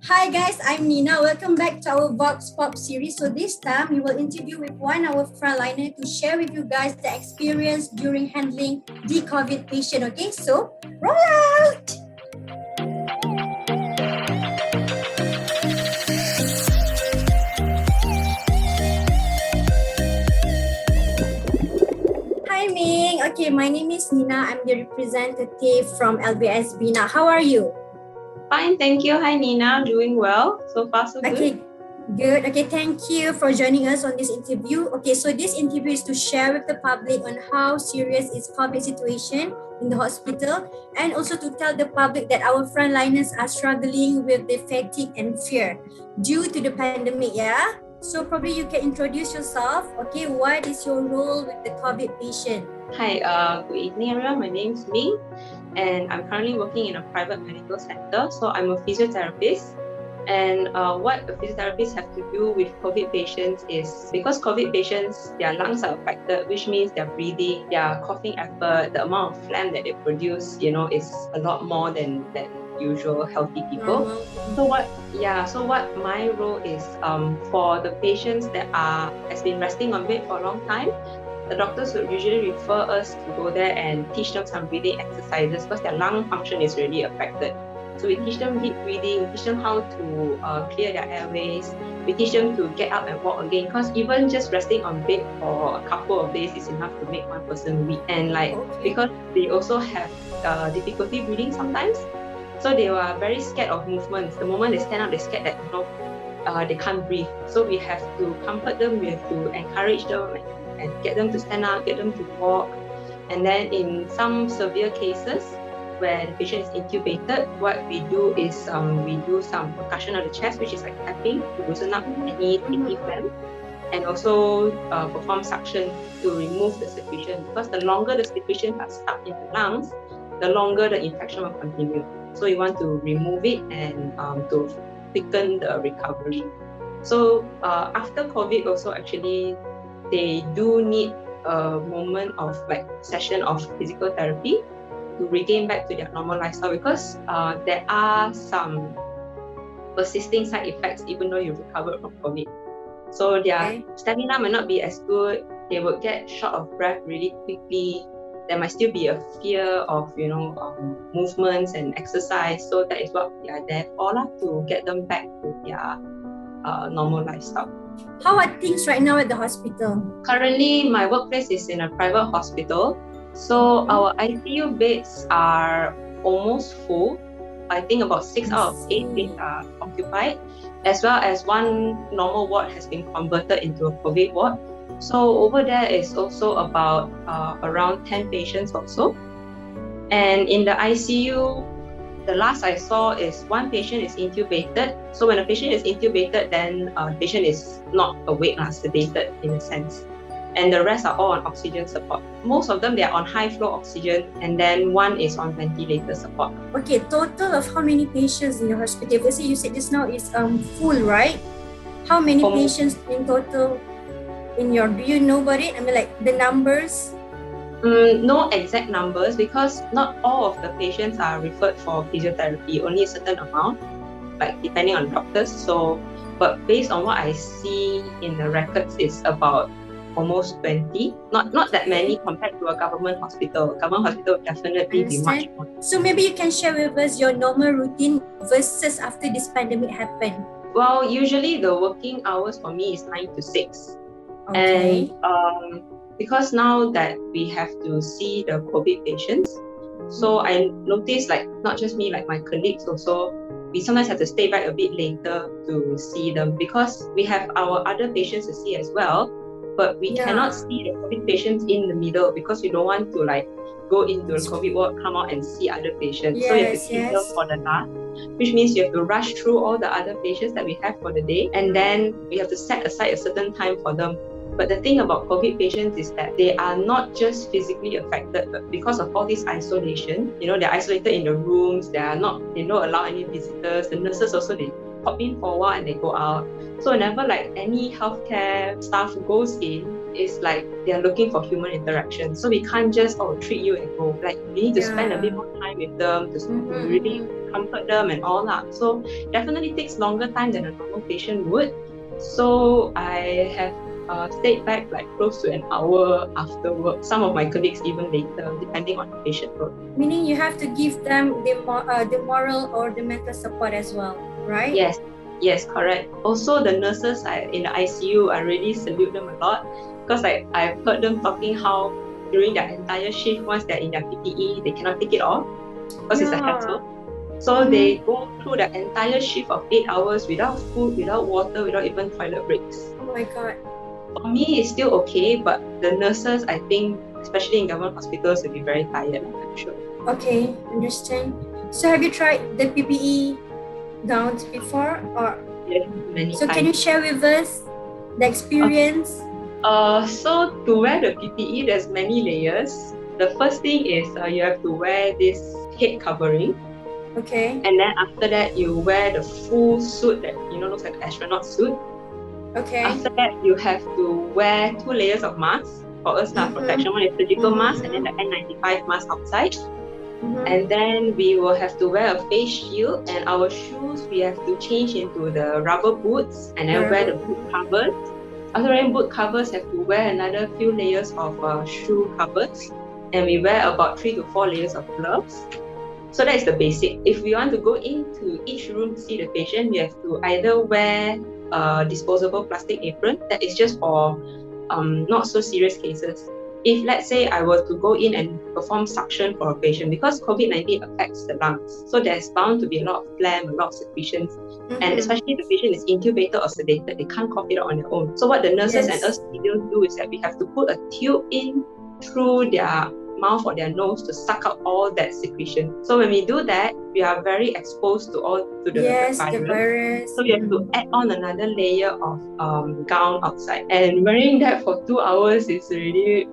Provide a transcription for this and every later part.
Hi guys, I'm Nina. Welcome back to our Vox Pop series. So this time we will interview with one of our frontliner to share with you guys the experience during handling the COVID patient. Okay, so roll out! Hi Ming. Okay, my name is Nina. I'm the representative from LBS Bina. How are you? Fine, thank you. Hi, Nina. I'm doing well. So far, so good. Okay, good. Okay, thank you for joining us on this interview. Okay, so this interview is to share with the public on how serious is COVID situation in the hospital, and also to tell the public that our frontliners are struggling with the fatigue and fear due to the pandemic. Yeah. So probably you can introduce yourself. Okay, what is your role with the COVID patient? Hi, good evening, everyone. My name is Ming, and I'm currently working in a private medical center. So I'm a physiotherapist. And what a physiotherapist have to do with COVID patients is because COVID patients, their lungs are affected, which means their breathing, their coughing effort, the amount of phlegm that they produce, is a lot more than usual healthy people. So what my role is for the patients that has been resting on bed for a long time, the doctors would usually refer us to go there and teach them some breathing exercises because their lung function is really affected. So we teach them deep breathing, we teach them how to clear their airways, we teach them to get up and walk again, because even just resting on bed for a couple of days is enough to make one person weak. And because they also have difficulty breathing sometimes, so they were very scared of movements. The moment they stand up, they're scared that they can't breathe. So we have to comfort them, we have to encourage them and get them to stand up, get them to walk. And then in some severe cases where the patient is intubated, what we do is we do some percussion of the chest, which is like tapping to loosen up any sticky phlegm, and also perform suction to remove the secretion. Because the longer the secretion are stuck in the lungs, the longer the infection will continue. So we want to remove it and to quicken the recovery. So after COVID also actually, they do need a moment of session of physical therapy to regain back to their normal lifestyle, because there are some persisting side effects even though you've recovered from COVID. So their stamina might not be as good, they would get short of breath really quickly, there might still be a fear of movements and exercise. So that is what we are there for, to get them back to their normal lifestyle. How are things right now at the hospital? Currently, my workplace is in a private hospital. So our ICU beds are almost full. I think about 6 out of 8 beds are occupied, as well as one normal ward has been converted into a COVID ward. So over there is also about around 10 patients or so. And in the ICU, the last I saw is one patient is intubated. So when a patient is intubated, then the patient is not awake, sedated in a sense. And the rest are all on oxygen support. Most of them, they are on high flow oxygen, and then one is on ventilator support. Okay, total of how many patients in your hospital? Let's say you said just now is full, right? How many patients in total in your, do you know about it? I mean, like the numbers? No exact numbers, because not all of the patients are referred for physiotherapy, only a certain amount, depending on doctors. So, but based on what I see in the records, it's about almost 20. Not that many compared to a government hospital. Government hospital would definitely be much more. So maybe you can share with us your normal routine versus after this pandemic happened. Well, usually the working hours for me is 9 to 6. Okay. And because now that we have to see the COVID patients, so I noticed not just me, my colleagues also, we sometimes have to stay back a bit later to see them, because we have our other patients to see as well, but we cannot see the COVID patients in the middle, because we don't want to go into the COVID ward, come out and see other patients. So we have to keep them for the last, which means you have to rush through all the other patients that we have for the day, and then we have to set aside a certain time for them. But the thing about COVID patients is that they are not just physically affected, but because of all this isolation, they're isolated in the rooms, they don't allow any visitors. The nurses also, they pop in for a while and they go out. So whenever any healthcare staff goes in, it's they're looking for human interaction. So we can't just treat you and go. We need to spend a bit more time with them to really comfort them and all that. So definitely takes longer time than a normal patient would. So I have stayed back like close to an hour after work. Some of my colleagues even later, depending on the patient load. Meaning you have to give them the moral or the mental support as well, right? Yes, correct. Also, the nurses in the ICU, I really salute them a lot because I've heard them talking how during their entire shift, once they're in their PPE, they cannot take it off because it's a hassle. So they go through the entire shift of 8 hours without food, without water, without even toilet breaks. Oh my God. For me, it's still okay, but the nurses, I think, especially in government hospitals, will be very tired, I'm sure. Okay, understand. So have you tried the PPE gowns before? Or yes, many so times. Can you share with us the experience? So to wear the PPE, there's many layers. The first thing is you have to wear this head covering. Okay. And then after that, you wear the full suit that looks like an astronaut suit. Okay. After that, you have to wear 2 layers of masks for us, protection. One is surgical mask and then the N95 mask outside. And then we will have to wear a face shield, and our shoes we have to change into the rubber boots and then wear the boot covers. After wearing boot covers, have to wear another few layers of shoe covers, and we wear about 3 to 4 layers of gloves. So that is the basic. If we want to go into each room to see the patient, we have to either wear a disposable plastic apron that is just for not so serious cases. If let's say I were to go in and perform suction for a patient, because COVID-19 affects the lungs, so there's bound to be a lot of phlegm, a lot of secretions, and especially if the patient is intubated or sedated, they can't cough it out on their own. So what the nurses and us do is that we have to put a tube in through their mouth or their nose to suck out all that secretion. So when we do that, we are very exposed to the virus. So we have to add on another layer of gown outside. And wearing that for 2 hours is really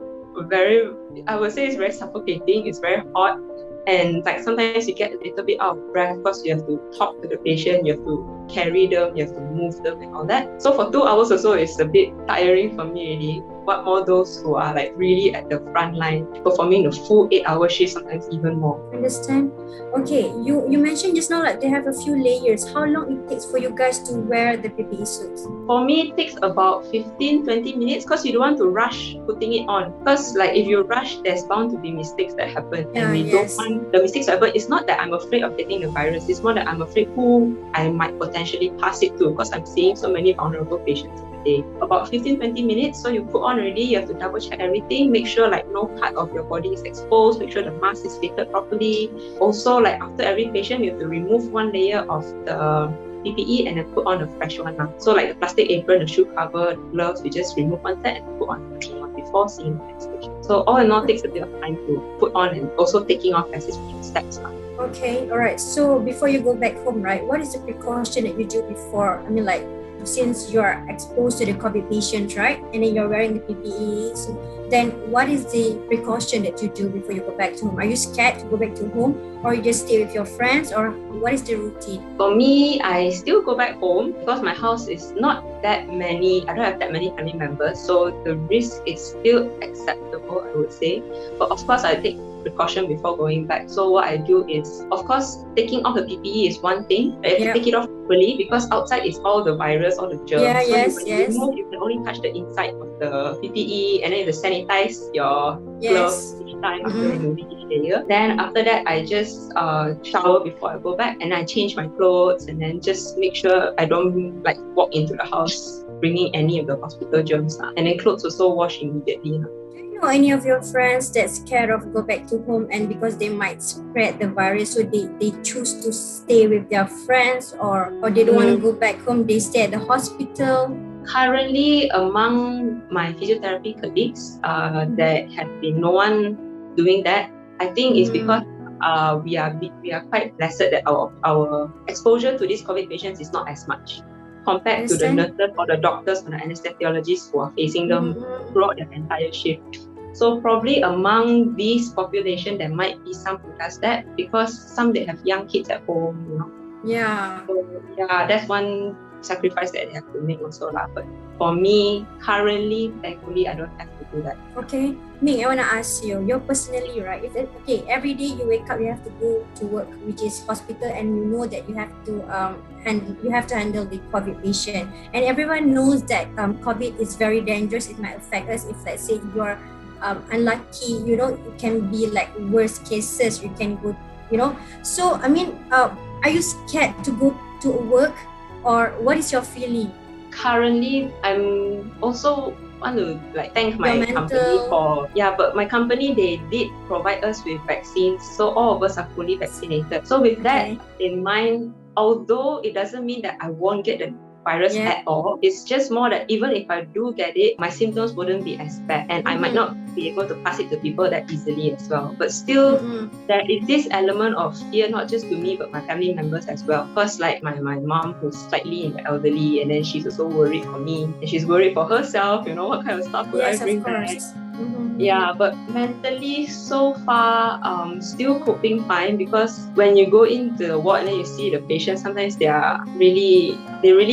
I would say it's very suffocating, it's very hot. And like sometimes you get a little bit out of breath because you have to talk to the patient, you have to carry them, you have to move them and all that. So for 2 hours or so, it's a bit tiring for me already. What more those who are like really at the front line, performing the full 8-hour shift, sometimes even more. Understand. Okay, you mentioned just now like they have a few layers. How long it takes for you guys to wear the PPE suits? For me, it takes about 15-20 minutes because you don't want to rush putting it on. Because like if you rush, there's bound to be mistakes that happen. And we don't want the mistakes to happen. It's not that I'm afraid of getting the virus. It's more that I'm afraid who I might potentially pass it to because I'm seeing so many vulnerable patients every day. About 15-20 minutes. So you put on already, you have to double check everything. Make sure like no part of your body is exposed. Make sure the mask is fitted properly. Also, like after every patient, you have to remove 1 layer of the PPE and then put on a fresh one now. So like the plastic apron, the shoe cover, the gloves, we just remove one set and put on the clean one before seeing the next patient. So all in all, takes a bit of time to put on and also taking off as it's steps. Okay, alright. So before you go back home, right, what is the precaution that you do before? I mean, like since you're exposed to the COVID patients, right, and then you're wearing the PPE, so then what is the precaution that you do before you go back to home? Are you scared to go back to home, or you just stay with your friends, or what is the routine? For me, I still go back home because my house is not that many, I don't have that many family members, so the risk is still acceptable, I would say. But of course, I take precaution before going back. So what I do is, of course, taking off the PPE is one thing. But you have to take it off properly because outside is all the virus, all the germs. So when you remove, you can only touch the inside of the PPE, and then you have to sanitize your gloves each time after removing each layer. Then after that, I just shower before I go back, and I change my clothes, and then just make sure I don't like walk into the house bringing any of the hospital germs. And then clothes also wash immediately. Know any of your friends that's scared of go back to home and because they might spread the virus, so they choose to stay with their friends, or they don't want to go back home, they stay at the hospital? Currently, among my physiotherapy colleagues, there has been no one doing that. I think it's because we are quite blessed that our exposure to these COVID patients is not as much compared to the nurses or the doctors or the anesthesiologists who are facing them throughout their entire shift. So probably among these population, there might be some who does that because some they have young kids at home, Yeah. So yeah, that's one sacrifice that they have to make also lah. But for me, currently, thankfully, I don't have to do that. Okay, Ming, I want to ask you, you're personally, right? Every day you wake up, you have to go to work, which is hospital, and you know that you have to handle the COVID patient, and everyone knows that COVID is very dangerous. It might affect us if, let's say, you're unlucky. You know, it can be like worst cases. You can go, So I mean, are you scared to go to work, or what is your feeling? Currently, I'm also want to thank my company but my company, they did provide us with vaccines, so all of us are fully vaccinated. So with that in mind, although it doesn't mean that I won't get the virus at all, it's just more that even if I do get it, my symptoms wouldn't be as bad, and I might not be able to pass it to people that easily as well. But still, there is this element of fear, not just to me but my family members as well. Because like my mom, who's slightly in the elderly, and then she's also worried for me, and she's worried for herself, what kind of stuff will I bring back. Yeah, but mentally so far, still coping fine, because when you go into the ward and then you see the patients, sometimes they really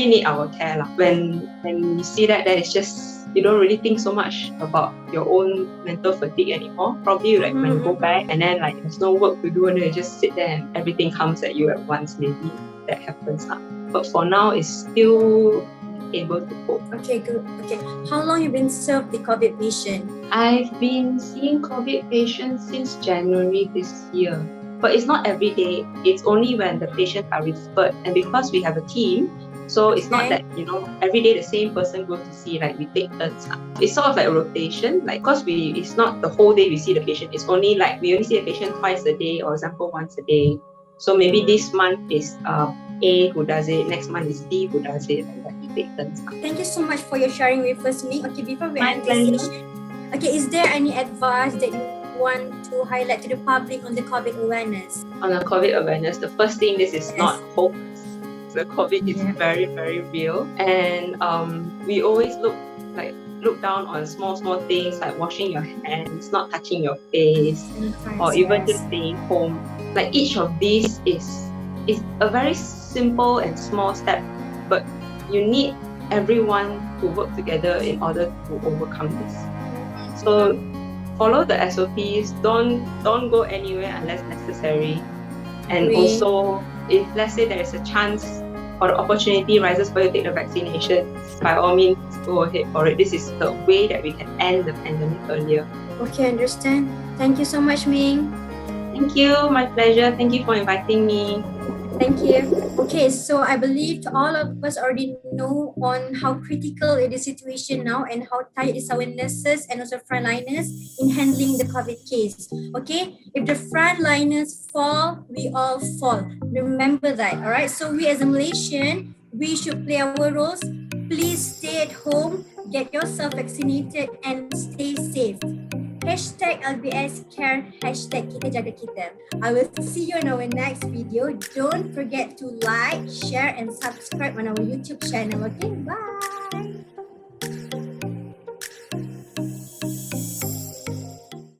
need our care lah. When you see that, then it's just, you don't really think so much about your own mental fatigue anymore. Probably when you go back and then there's no work to do, and then you just sit there and everything comes at you at once, maybe that happens lah. But for now, it's still able to cope. Okay, good. Okay, how long you been served the COVID patient? I've been seeing COVID patients since January this year, but it's not every day. It's only when the patients are referred, and because we have a team, so it's not that every day the same person goes to see. We take turns. It's sort of like a rotation. Because it's not the whole day we see the patient. It's only we only see the patient twice a day, or example once a day. So maybe this month is A who does it, next month is B who does it, and we take turns. Thank you so much for your sharing with us, Ming. Okay, before we end this session, is there any advice that you want to highlight to the public on the COVID awareness? On the COVID awareness, the first thing, this is not hoax. The COVID is very, very real, and we always look down on small things like washing your hands, not touching your face, or even just staying home. Each of these is a very simple and small step, but you need everyone to work together in order to overcome this. So follow the SOPs, don't go anywhere unless necessary. And also, if let's say there is a chance or the opportunity rises for you to take the vaccination, by all means go ahead for it. This is the way that we can end the pandemic earlier. Okay, understand. Thank you so much, Ming. Thank you, my pleasure. Thank you for inviting me. Thank you. Okay, so I believe all of us already know on how critical it is situation now, and how tired is our nurses and also frontliners in handling the COVID case. Okay, if the frontliners fall, we all fall. Remember that, all right? So we as a Malaysian, we should play our roles. Please stay at home, get yourself vaccinated, and stay safe. #LBS Care, #Kita Jaga Kita. I will see you in our next video. Don't forget to like, share, and subscribe on our YouTube channel. Okay, bye.